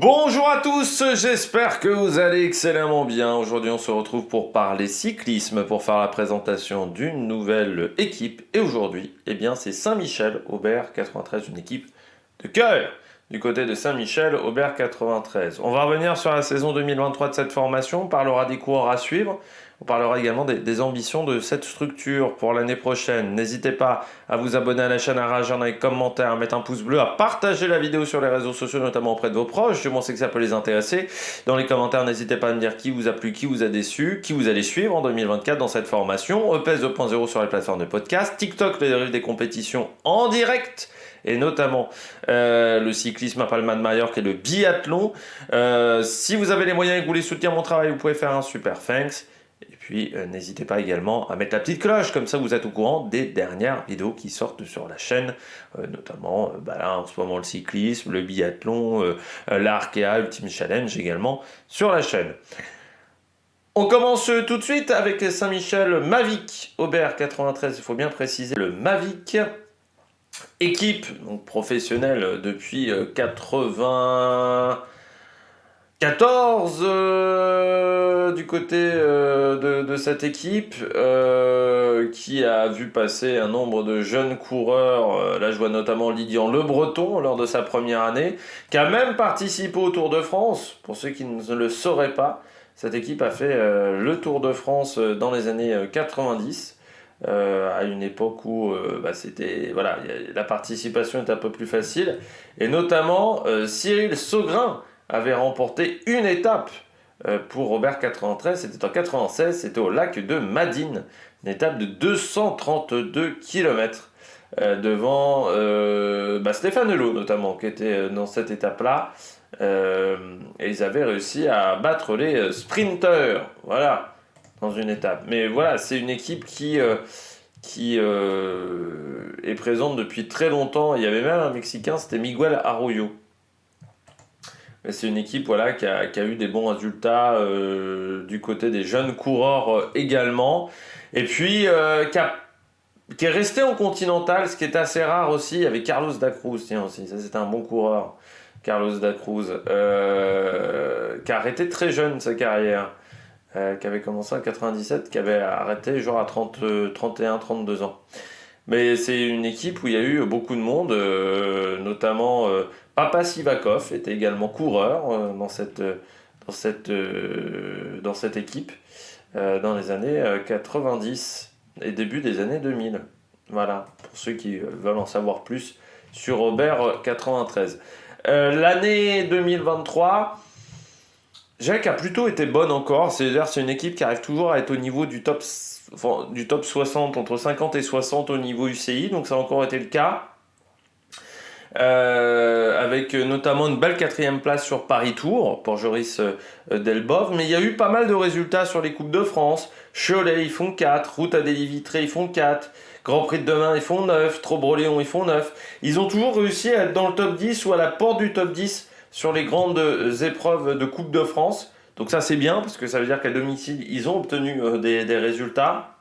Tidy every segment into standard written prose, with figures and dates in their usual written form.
Bonjour à tous, j'espère que vous allez excellemment bien. Aujourd'hui, on se retrouve pour parler cyclisme, pour faire la présentation d'une nouvelle équipe. Et aujourd'hui, c'est Saint-Michel, Aubert 93, une équipe de cœur du côté de Saint-Michel, Aubert 93. On va revenir sur la saison 2023 de cette formation, on parlera des coureurs à suivre. On parlera également des ambitions de cette structure pour l'année prochaine. N'hésitez pas à vous abonner à la chaîne, à réagir dans les commentaires, à mettre un pouce bleu, à partager la vidéo sur les réseaux sociaux, notamment auprès de vos proches. Je sais que ça peut les intéresser. Dans les commentaires, n'hésitez pas à me dire qui vous a plu, qui vous a déçu, qui vous allez suivre en 2024 dans cette formation. EPS 2.0 sur les plateformes de podcast. TikTok, les dérives des compétitions en direct. Et notamment le cyclisme à Palma de Mallorca et le biathlon. Si vous avez les moyens et que vous voulez soutenir mon travail, vous pouvez faire un super thanks. Et puis, n'hésitez pas également à mettre la petite cloche, comme ça vous êtes au courant des dernières vidéos qui sortent sur la chaîne, notamment là, en ce moment le cyclisme, le biathlon, l'Arkea, Ultimate Challenge également sur la chaîne. On commence tout de suite avec Saint-Michel Mavic, Aubert 93, il faut bien préciser le Mavic. Équipe donc professionnelle depuis 94 du côté de cette équipe qui a vu passer un nombre de jeunes coureurs. Là, je vois notamment Lydian Le Breton lors de sa première année, qui a même participé au Tour de France. Pour ceux qui ne le sauraient pas, cette équipe a fait le Tour de France dans les années 90. À une époque où la participation est un peu plus facile, et notamment Cyril Saugrin avait remporté une étape pour Robert 93, c'était en 96, c'était au lac de Madine, une étape de 232 km devant Stéphane Hulot notamment, qui était dans cette étape-là, et ils avaient réussi à battre les sprinteurs, voilà, dans une étape. Mais voilà, c'est une équipe qui est présente depuis très longtemps. Il y avait même un Mexicain, c'était Miguel Arroyo. Mais c'est une équipe qui a eu des bons résultats du côté des jeunes coureurs également. Et puis qui est resté en continental, ce qui est assez rare aussi. Il y avait Carlos da Cruz, tiens aussi, ça c'était un bon coureur. Carlos da Cruz, qui a arrêté très jeune sa carrière. Qui avait commencé en 97, qui avait arrêté genre à 31, 32 ans. Mais c'est une équipe où il y a eu beaucoup de monde, notamment Papa Sivakov était également coureur dans cette équipe dans les années 90 et début des années 2000. Voilà, pour ceux qui veulent en savoir plus sur Robert 93. L'année 2023... Jacques a plutôt été bonne encore, c'est-à-dire c'est une équipe qui arrive toujours à être au niveau du top 60, entre 50 et 60 au niveau UCI, donc ça a encore été le cas, avec notamment une belle 4e place sur Paris Tour pour Joris Delbov, mais il y a eu pas mal de résultats sur les Coupes de France. Cholet ils font 4, Route à Délivitré ils font 4, Grand Prix de Demain ils font 9, Trobre-Léon ils font 9, ils ont toujours réussi à être dans le top 10 ou à la porte du top 10 sur les grandes épreuves de Coupe de France. Donc ça c'est bien, parce que ça veut dire qu'à domicile, ils ont obtenu des résultats.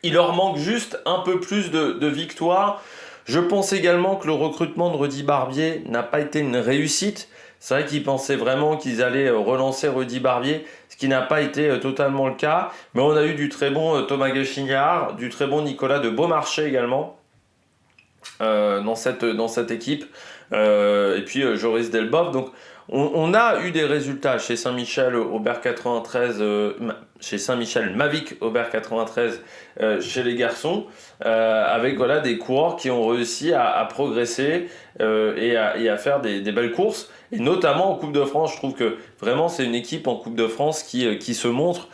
Il leur manque juste un peu plus de victoires. Je pense également que le recrutement de Rudy Barbier n'a pas été une réussite. C'est vrai qu'ils pensaient vraiment qu'ils allaient relancer Rudy Barbier, ce qui n'a pas été totalement le cas. Mais on a eu du très bon Thomas Gachignard, du très bon Nicolas de Beaumarchais également dans cette équipe. Et puis Joris Delbov. Donc on a eu des résultats chez Saint-Michel Aubert 93, chez Saint-Michel Mavic Aubert 93 chez les garçons, avec des coureurs qui ont réussi à progresser et à faire des belles courses. Et notamment en Coupe de France, je trouve que vraiment c'est une équipe en Coupe de France qui se montre,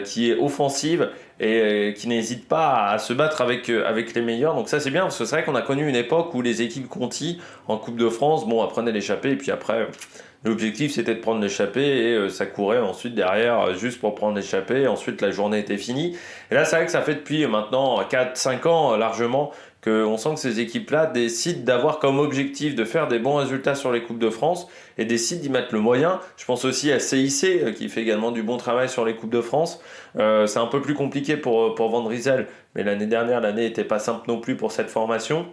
qui est offensive et qui n'hésite pas à se battre avec les meilleurs. Donc ça c'est bien, parce que c'est vrai qu'on a connu une époque où les équipes Conti en Coupe de France, prenaient l'échappée, et puis après l'objectif c'était de prendre l'échappée, et ça courait ensuite derrière juste pour prendre l'échappée, et ensuite la journée était finie. Et là c'est vrai que ça fait depuis maintenant 4-5 ans largement qu'on sent que ces équipes-là décident d'avoir comme objectif de faire des bons résultats sur les Coupes de France et décident d'y mettre le moyen. Je pense aussi à CIC qui fait également du bon travail sur les Coupes de France. C'est un peu plus compliqué pour Van Rysel, mais l'année dernière, l'année n'était pas simple non plus pour cette formation.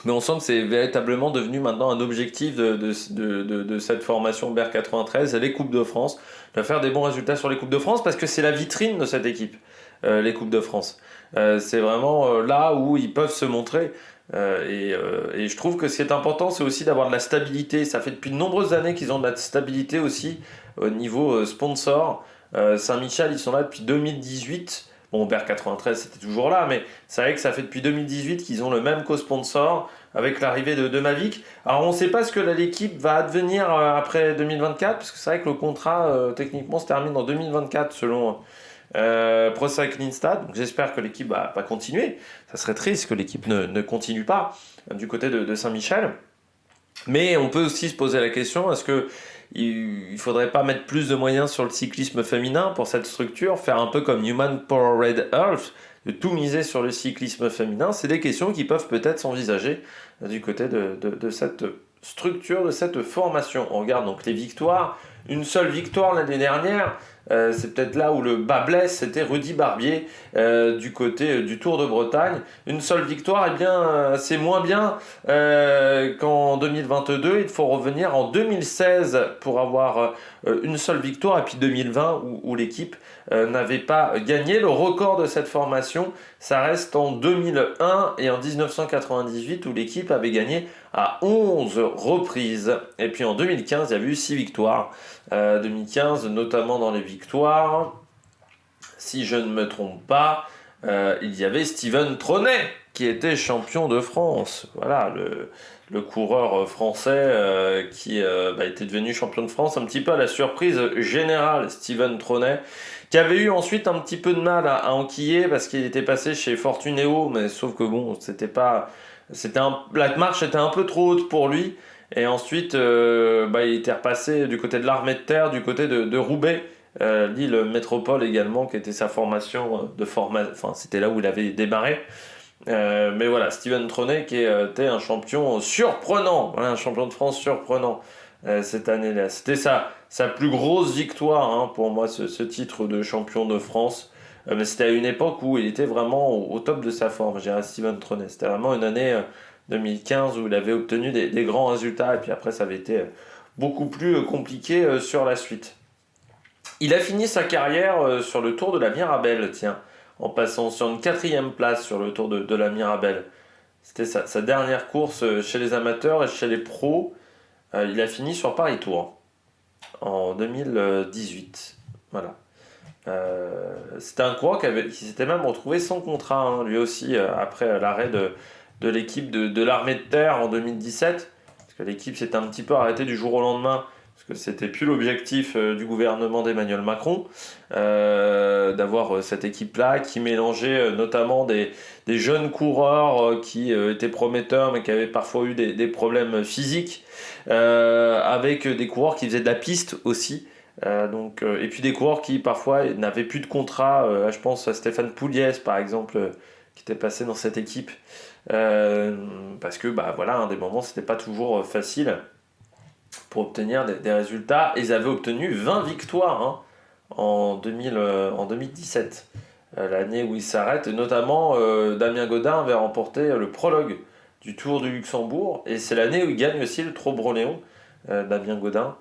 Mais on sent que c'est véritablement devenu maintenant un objectif de cette formation BR 93, c'est les Coupes de France, de faire des bons résultats sur les Coupes de France parce que c'est la vitrine de cette équipe, les Coupes de France. C'est vraiment là où ils peuvent se montrer. Et je trouve que ce qui est important, c'est aussi d'avoir de la stabilité. Ça fait depuis de nombreuses années qu'ils ont de la stabilité aussi au niveau sponsor. Saint-Michel, ils sont là depuis 2018. Bon, BR 93, c'était toujours là, mais c'est vrai que ça fait depuis 2018 qu'ils ont le même co-sponsor avec l'arrivée de Mavic. Alors, on ne sait pas ce que l'équipe va advenir après 2024, parce que c'est vrai que le contrat, techniquement, se termine en 2024 selon Pro Cycling Stats. Donc, j'espère que l'équipe va continuer. Ça serait triste que l'équipe ne continue pas du côté de Saint-Michel. Mais on peut aussi se poser la question, est-ce que il ne faudrait pas mettre plus de moyens sur le cyclisme féminin pour cette structure, faire un peu comme Human Powered Earth, de tout miser sur le cyclisme féminin? C'est des questions qui peuvent peut-être s'envisager du côté de cette structure, de cette formation. On regarde donc les victoires. Une seule victoire l'année dernière, c'est peut-être là où le bas blesse, c'était Rudy Barbier du côté du Tour de Bretagne. Une seule victoire, eh bien, c'est moins bien qu'en 2022. Il faut revenir en 2016 pour avoir une seule victoire, et puis 2020 où l'équipe n'avait pas gagné. Le record de cette formation, ça reste en 2001 et en 1998 où l'équipe avait gagné à 11 reprises. Et puis en 2015, il y a eu 6 victoires. 2015, notamment dans les victoires, si je ne me trompe pas, il y avait Steven Tronet qui était champion de France. Voilà, le coureur français qui était devenu champion de France, un petit peu à la surprise générale, Steven Tronet, qui avait eu ensuite un petit peu de mal à enquiller parce qu'il était passé chez Fortunéo, mais sauf que bon, la marche était un peu trop haute pour lui. Et ensuite, il était repassé du côté de l'Armée de Terre, du côté de Roubaix, l'île métropole également, qui était sa formation enfin, c'était là où il avait démarré. Mais voilà, Steven Tronet qui était un champion surprenant, voilà, un champion de France surprenant cette année-là. C'était sa plus grosse victoire pour moi, ce titre de champion de France. Mais c'était à une époque où il était vraiment au top de sa forme, je dirais, Steven Tronet. C'était vraiment une année 2015 où il avait obtenu des grands résultats, et puis après ça avait été beaucoup plus compliqué sur la suite. Il a fini sa carrière sur le Tour de la Mirabelle, tiens, en passant sur une 4e place sur le Tour de la Mirabelle. C'était sa dernière course chez les amateurs et chez les pros. Il a fini sur Paris-Tours en 2018. Voilà. C'était un coureur qui s'était même retrouvé sans contrat, lui aussi, après l'arrêt de l'équipe de l'Armée de Terre en 2017. Parce que l'équipe s'était un petit peu arrêtée du jour au lendemain, parce que c'était plus l'objectif du gouvernement d'Emmanuel Macron, d'avoir cette équipe-là qui mélangeait notamment des jeunes coureurs qui étaient prometteurs, mais qui avaient parfois eu des problèmes physiques, avec des coureurs qui faisaient de la piste aussi. Et puis des coureurs qui parfois n'avaient plus de contrat, je pense à Stéphane Pouliès par exemple, qui était passé dans cette équipe, parce que à des moments c'était pas toujours facile pour obtenir des résultats. Ils avaient obtenu 20 victoires en 2017, l'année où ils s'arrêtent, et notamment Damien Godin avait remporté le prologue du Tour du Luxembourg, et c'est l'année où il gagne aussi le Trobroléon, Damien Godin.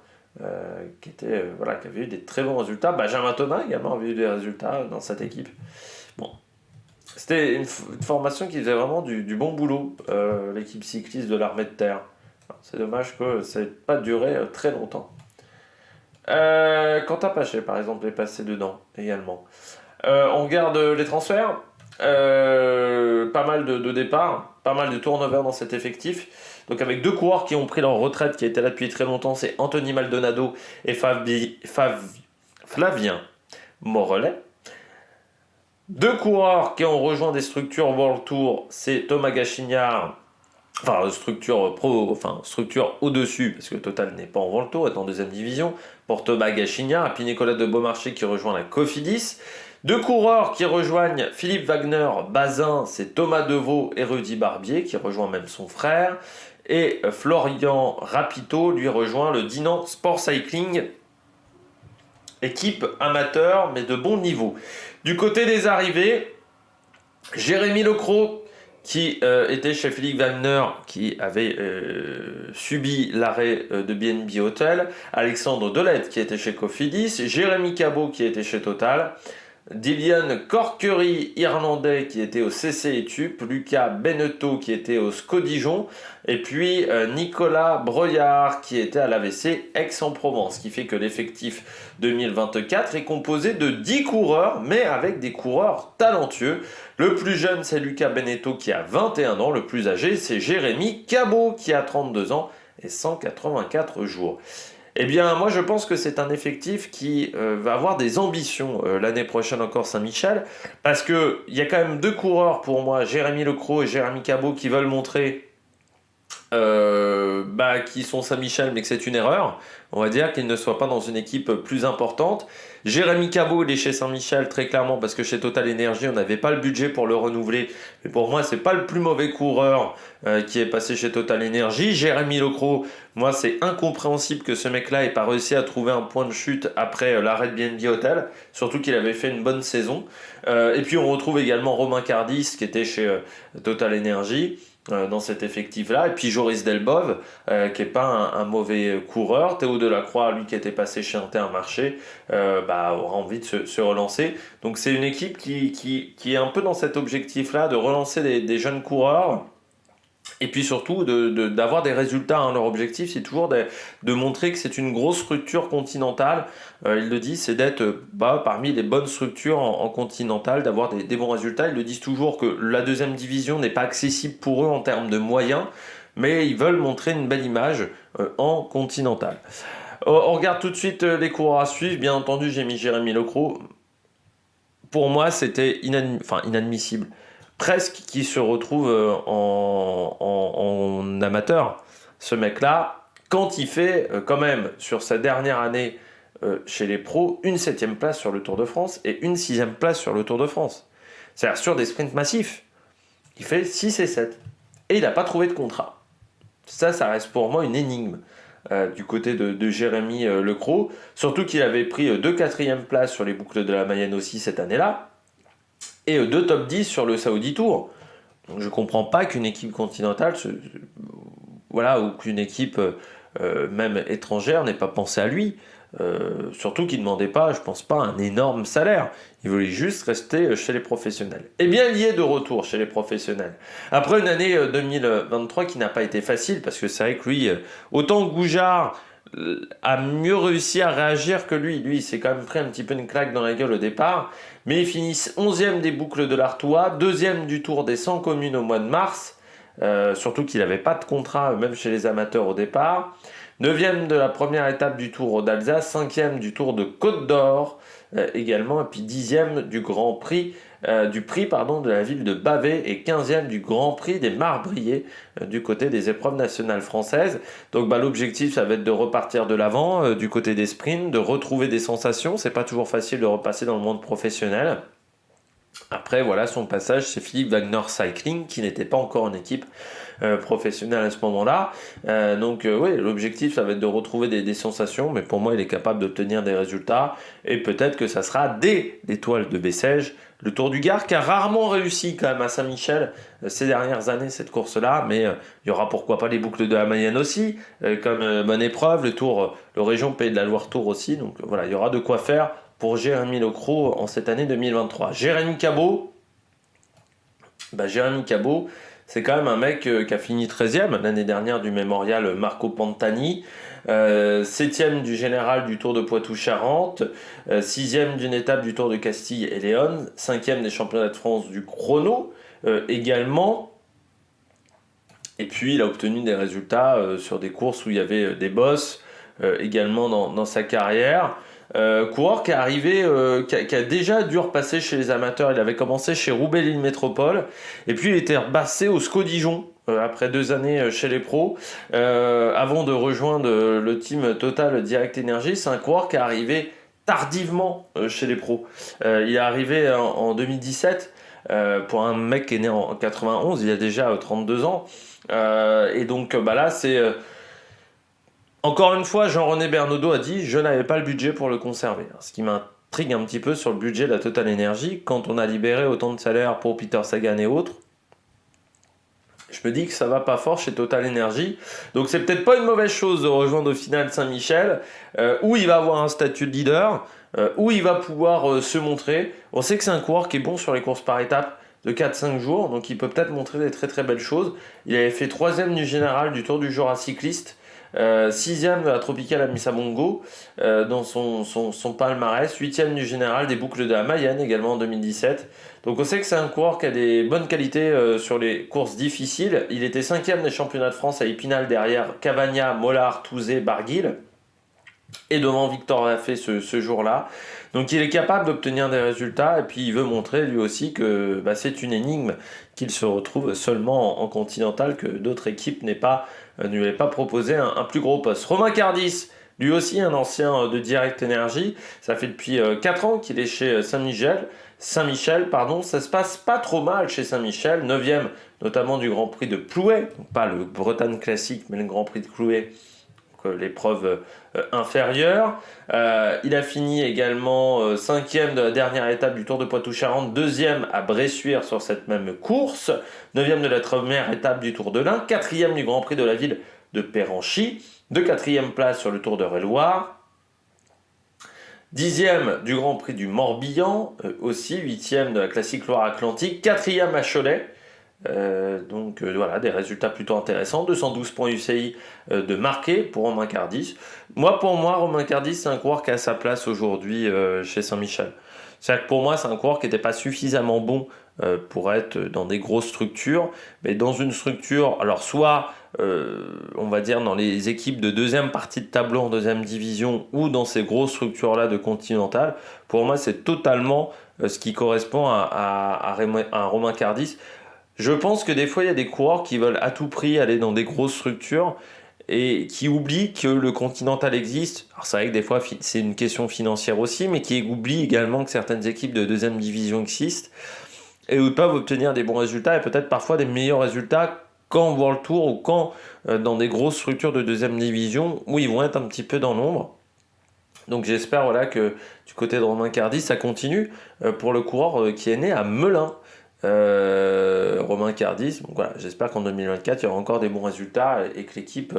Qui avait eu des très bons résultats. Benjamin Thomas également avait eu des résultats dans cette équipe. Bon, c'était une formation qui faisait vraiment du bon boulot, l'équipe cycliste de l'Armée de Terre. C'est dommage que ça n'ait pas duré très longtemps. Quentin Paché, par exemple, est passé dedans également. On regarde les transferts. Pas mal de départs, pas mal de turnover dans cet effectif. Donc avec 2 coureurs qui ont pris leur retraite, qui étaient là depuis très longtemps, c'est Anthony Maldonado et Flavien Morellet. 2 coureurs qui ont rejoint des structures World Tour, c'est Thomas Gachignard, structure au-dessus, parce que Total n'est pas en World Tour, est en 2e division, pour Thomas Gachignard, et puis Nicolas de Beaumarchais qui rejoint la Cofidis. 2 coureurs qui rejoignent Philippe Wagner, Bazin, c'est Thomas Deveau et Rudy Barbier, qui rejoint même son frère. Et Florian Rapito, lui, rejoint le Dinan Sport Cycling, équipe amateur, mais de bon niveau. Du côté des arrivées, Jérémy Lecros, qui était chez Philippe Wagner, qui avait subi l'arrêt de BNB Hotel, Alexandre Delette, qui était chez Cofidis, Jérémy Cabot, qui était chez Total, Dillian Corkery, irlandais, qui était au CC Etup, Lucas Benetto, qui était au SCO Dijon, et puis Nicolas Breuillard, qui était à l'AVC Aix-en-Provence, ce qui fait que l'effectif 2024 est composé de 10 coureurs, mais avec des coureurs talentueux. Le plus jeune, c'est Lucas Benetto, qui a 21 ans. Le plus âgé, c'est Jérémy Cabot, qui a 32 ans et 184 jours. Eh bien, moi, je pense que c'est un effectif qui va avoir des ambitions l'année prochaine encore Saint-Michel, parce qu'il y a quand même 2 coureurs pour moi, Jérémy Lecros et Jérémy Cabot, qui veulent montrer qui sont Saint-Michel, mais que c'est une erreur. On va dire qu'ils ne soient pas dans une équipe plus importante. Jérémy Cabot, il est chez Saint-Michel très clairement parce que chez Total Energy, on n'avait pas le budget pour le renouveler. Mais pour moi, c'est pas le plus mauvais coureur qui est passé chez Total Energy. Jérémy Lecros, moi, c'est incompréhensible que ce mec-là ait pas réussi à trouver un point de chute après l'arrêt de BNB Hotel. Surtout qu'il avait fait une bonne saison. Et puis on retrouve également Romain Cardis qui était chez Total Energy. Dans cet effectif-là. Et puis Joris Delbove, qui n'est pas un mauvais coureur. Théo Delacroix, lui qui était passé chez Intermarché, aura envie de se relancer. Donc c'est une équipe qui est un peu dans cet objectif-là, de relancer des jeunes coureurs. Et puis surtout d'avoir des résultats. Leur objectif, c'est toujours de montrer que c'est une grosse structure continentale. Ils le disent, c'est d'être parmi les bonnes structures en continentale, d'avoir des bons résultats. Ils le disent toujours que la deuxième division n'est pas accessible pour eux en termes de moyens, mais ils veulent montrer une belle image en continentale. On regarde tout de suite les coureurs à suivre. Bien entendu, j'ai mis Jérémy Lecros. Pour moi, c'était inadmissible. Presque qui se retrouve en amateur. Ce mec-là, quand il fait quand même sur sa dernière année chez les pros, une 7e place sur le Tour de France et une 6e place sur le Tour de France. C'est-à-dire sur des sprints massifs. Il fait 6 et 7. Et il n'a pas trouvé de contrat. Ça reste pour moi une énigme du côté de Jérémy Lecros. Surtout qu'il avait pris 2 4e places sur les boucles de la Mayenne aussi cette année-là. Et 2 top 10 sur le Saudi Tour. Donc je ne comprends pas qu'une équipe continentale, ou qu'une équipe même étrangère n'ait pas pensé à lui. Surtout qu'il ne demandait pas, je pense pas, un énorme salaire. Il voulait juste rester chez les professionnels. Eh bien, il y est de retour chez les professionnels. Après une année 2023 qui n'a pas été facile, parce que c'est vrai que lui, autant Goujard a mieux réussi à réagir que lui. Lui, il s'est quand même pris un petit peu une claque dans la gueule au départ. Mais il finit 11e des boucles de l'Artois, 2e du Tour des 100 communes au mois de mars. Surtout qu'il n'avait pas de contrat, même chez les amateurs au départ. 9e de la première étape du Tour d'Alsace, 5e du Tour de Côte d'Or également, et puis 10e du Grand Prix de la ville de Bavay et 15e du Grand Prix des Marbriers du côté des épreuves nationales françaises. Donc l'objectif, ça va être de repartir de l'avant du côté des sprints, de retrouver des sensations. C'est pas toujours facile de repasser dans le monde professionnel. Après, voilà son passage, c'est Philippe Wagner Cycling, qui n'était pas encore en équipe professionnelle à ce moment-là. L'objectif, ça va être de retrouver des sensations, mais pour moi, il est capable d'obtenir des résultats, et peut-être que ça sera dès l'étoile de Bessèges, le Tour du Gard, qui a rarement réussi quand même à Saint-Michel ces dernières années, cette course-là, mais il y aura pourquoi pas les boucles de la Mayenne aussi, comme bonne épreuve, le Région Pays de la Loire Tour aussi, donc voilà, il y aura de quoi faire pour Jérémy Lecros en cette année 2023. Jérémy Cabot, c'est quand même un mec qui a fini 13e l'année dernière du mémorial Marco Pantani, 7e du général du Tour de Poitou-Charentes, 6e d'une étape du Tour de Castille et Léon, 5e des championnats de France du chrono également. Et puis il a obtenu des résultats sur des courses où il y avait des bosses également dans sa carrière. Coureur qui est arrivé, qui a déjà dû repasser chez les amateurs. Il avait commencé chez Roubaix-Lille Métropole et puis il était repassé au SCO Dijon après 2 années chez les pros avant de rejoindre le team Total Direct Energy. C'est un coureur qui est arrivé tardivement chez les pros. Il est arrivé en 2017 pour un mec qui est né en 91. Il a déjà 32 ans et donc là c'est encore une fois, Jean-René Bernaudot a dit « Je n'avais pas le budget pour le conserver ». Ce qui m'intrigue un petit peu sur le budget de la Total Energy, quand on a libéré autant de salaires pour Peter Sagan et autres, Je me dis que ça va pas fort chez Total Energy. Donc c'est peut-être pas une mauvaise chose de rejoindre au final Saint-Michel, où il va avoir un statut de leader, où il va pouvoir se montrer. On sait que c'est un coureur qui est bon sur les courses par étapes de 4-5 jours, donc il peut peut-être montrer des très très belles choses. Il avait fait 3e du général du Tour du Jura cycliste, 6e de la Tropicale à Missamongo dans son palmarès, 8e du général des boucles de la Mayenne également en 2017. Donc on sait que c'est un coureur qui a des bonnes qualités sur les courses difficiles. Il était 5e des championnats de France à Épinal derrière Cavagna, Mollard, Touzé, Barguil et devant Victor Lafay ce jour-là. Donc il est capable d'obtenir des résultats et puis il veut montrer lui aussi que c'est une énigme qu'il se retrouve seulement en continental, que d'autres équipes ne lui avaient pas proposé un plus gros poste. Romain Cardis, lui aussi un ancien de Direct Energy, ça fait depuis 4 ans qu'il est chez Saint-Michel, ça se passe pas trop mal chez Saint-Michel, 9e notamment du Grand Prix de Plouay, donc pas le Bretagne classique mais le Grand Prix de Plouay, l'épreuve inférieure. Il a fini également 5e de la dernière étape du Tour de Poitou-Charentes, 2e à Bressuire sur cette même course, 9e de la première étape du Tour de l'Ain, 4e du Grand Prix de la ville de Péranchy, de 4e place sur le Tour de Réloir, 10e du Grand Prix du Morbihan, aussi 8e de la Classique Loire-Atlantique, 4e à Cholet. Voilà, des résultats plutôt intéressants. 212 points UCI de marqué pour Romain Cardis. Pour moi, Romain Cardis, c'est un coureur qui a sa place aujourd'hui chez Saint-Michel. C'est-à-dire que pour moi, c'est un coureur qui n'était pas suffisamment bon pour être dans des grosses structures, mais dans une structure, alors soit on va dire dans les équipes de deuxième partie de tableau en deuxième division ou dans ces grosses structures-là de Continental, pour moi, c'est totalement ce qui correspond à Romain Cardis. Je pense que des fois, il y a des coureurs qui veulent à tout prix aller dans des grosses structures et qui oublient que le Continental existe. Alors c'est vrai que des fois, c'est une question financière aussi, mais qui oublient également que certaines équipes de deuxième division existent et où ils peuvent obtenir des bons résultats et peut-être parfois des meilleurs résultats qu'en World Tour ou quand dans des grosses structures de deuxième division où ils vont être un petit peu dans l'ombre. Donc j'espère que du côté de Romain Cardis, ça continue pour le coureur qui est né à Melun. Romain Cardis, donc voilà, j'espère qu'en 2024 il y aura encore des bons résultats et que l'équipe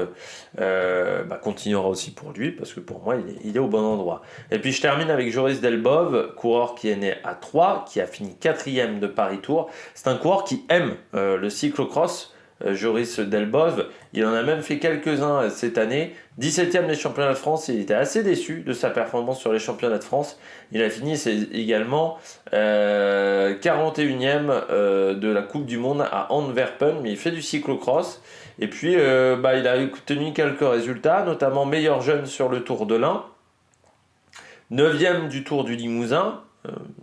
continuera aussi pour lui, parce que pour moi il est au bon endroit. Et puis je termine avec Joris Delbove, coureur qui est né à Troyes, qui a fini 4e de Paris Tour. C'est un coureur qui aime le cyclocross. Joris Delbove, il en a même fait quelques-uns cette année, 17e des championnats de France. Il était assez déçu de sa performance sur les championnats de France. Il a fini également 41e de la Coupe du Monde à Antwerpen, mais il fait du cyclocross. Et puis il a obtenu quelques résultats, notamment meilleur jeune sur le Tour de l'Ain, 9e du Tour du Limousin,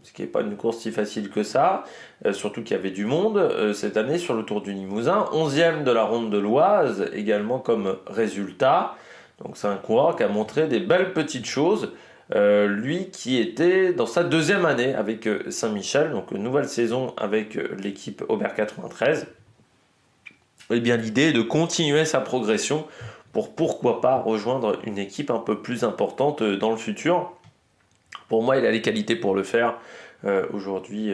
ce qui n'est pas une course si facile que ça, surtout qu'il y avait du monde cette année sur le Tour du Limousin, 11e de la Ronde de l'Oise également comme résultat. Donc c'est un coureur qui a montré des belles petites choses, lui qui était dans sa 2e année avec Saint-Michel, donc nouvelle saison avec l'équipe Aubert 93. Et bien l'idée est de continuer sa progression pour pourquoi pas rejoindre une équipe un peu plus importante dans le futur. Pour moi, il a les qualités pour le faire. Aujourd'hui,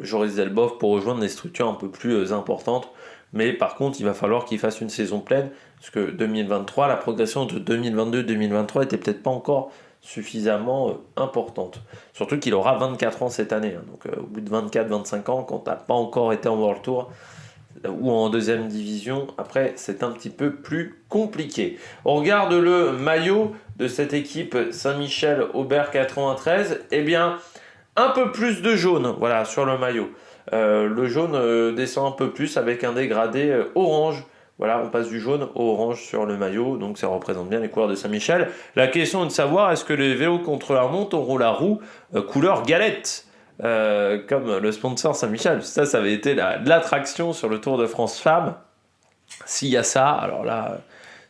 Joris Delbove pour rejoindre des structures un peu plus importantes. Mais par contre, il va falloir qu'il fasse une saison pleine. Parce que 2023, la progression de 2022-2023 était peut-être pas encore suffisamment importante. Surtout qu'il aura 24 ans cette année. Donc au bout de 24-25 ans, quand tu n'as pas encore été en World Tour ou en deuxième division, après c'est un petit peu plus compliqué. On regarde le maillot de cette équipe Saint-Michel Aubert 93, eh bien un peu plus de jaune, voilà, sur le maillot. Le jaune descend un peu plus avec un dégradé orange. Voilà, on passe du jaune au orange sur le maillot, donc ça représente bien les couleurs de Saint-Michel. La question est de savoir, est-ce que les vélos contre la montre auront la roue couleur galette comme le sponsor Saint-Michel. Ça avait été l'attraction sur le Tour de France Femmes. S'il y a ça, alors là,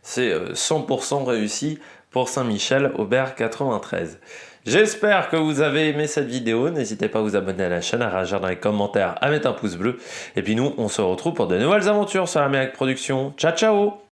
c'est 100% réussi pour Saint-Michel Aubert 93. J'espère que vous avez aimé cette vidéo. N'hésitez pas à vous abonner à la chaîne, à réagir dans les commentaires, à mettre un pouce bleu. Et puis nous, on se retrouve pour de nouvelles aventures sur la Méric Production. Ciao, ciao!